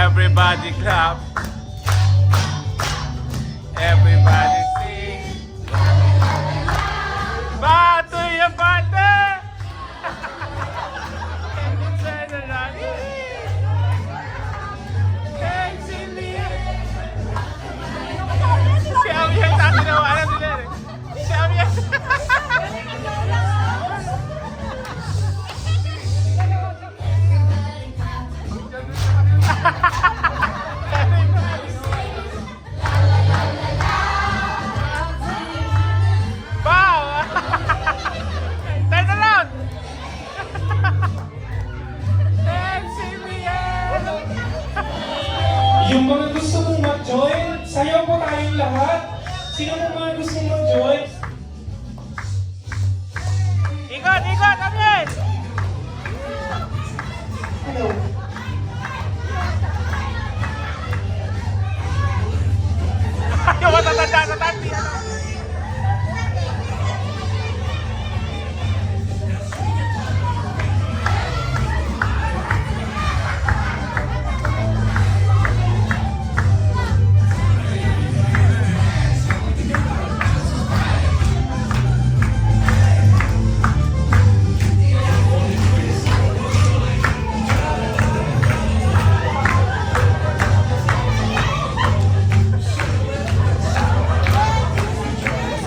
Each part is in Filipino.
Everybody clap. Everybody sing. Bato yung bata! Si Ami yung tatinawanan nila eh. Si Ami yung... Wow! Turn around! Yung mga gusto mong mag-join, sayaw po tayong lahat. Sino mo mga gusto mong mag-join? Ikot! Ikot! Ami! Hello. Ayaw matatanda sa tanti! Ano?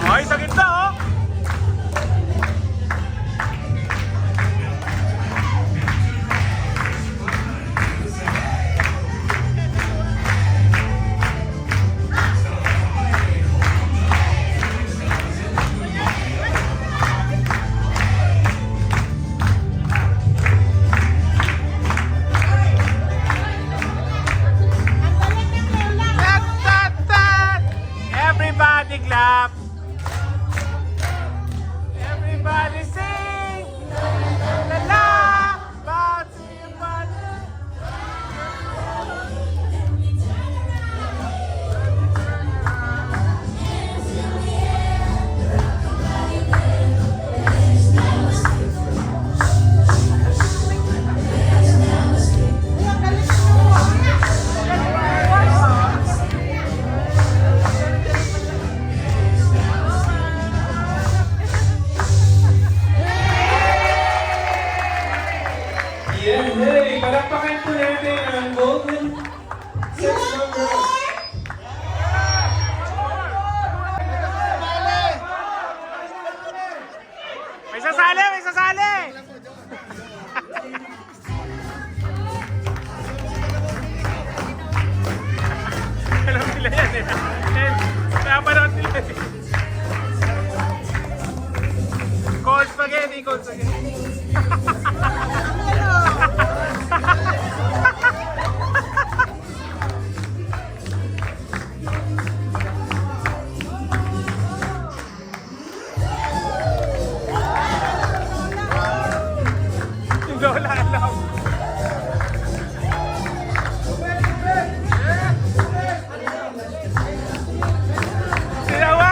Ay, sa gitna oh! Tat, tat, tat! Everybody clap! Everybody sing! La la! Bounce your body! Yeah, hey! Palakpakan po natin ang Golden Section Girls. May sasali! May sasali! Alam nila yan eh. Napanood nila eh. Cold spaghetti, cold spaghetti. Yung lola alam. Sinawa!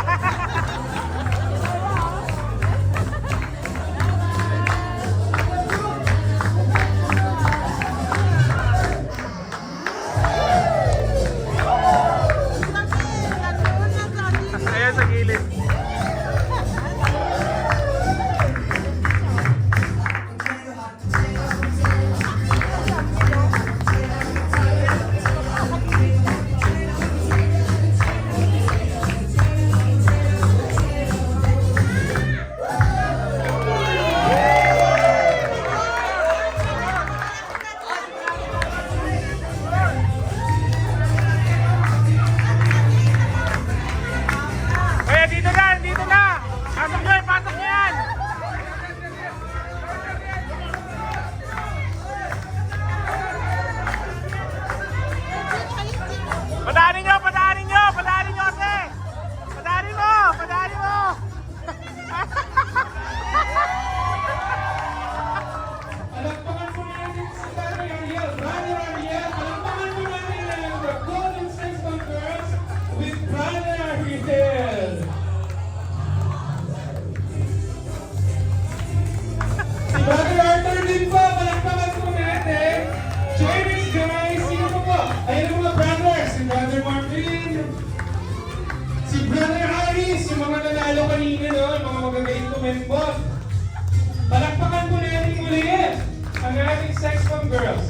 come, girls.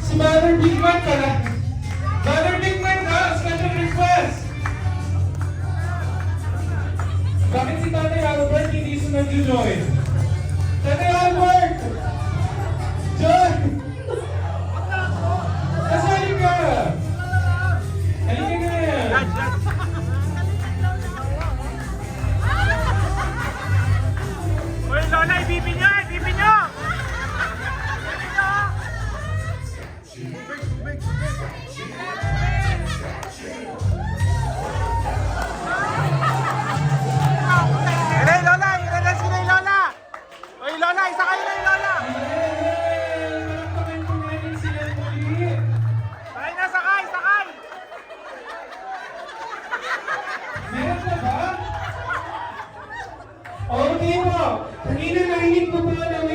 Si Mother Bigman ka na. Mother Bigman ka, special request. Bakit si Tatay Albert hindi sunod yung join? Tatay Albert! Join! Kasali ka! Halika na yan! Uy, Lola, ibibi nyo! Ibibi nyo! Ilay, Lola! Ilalas ko na yung Lola! Uy, Lola! Isa kayo na yung Lola! Palakpakan po natin sila muli. Sakay na! Sakay! Sakay! Meron na ba? Okay po. Kanina narinig ko pa na may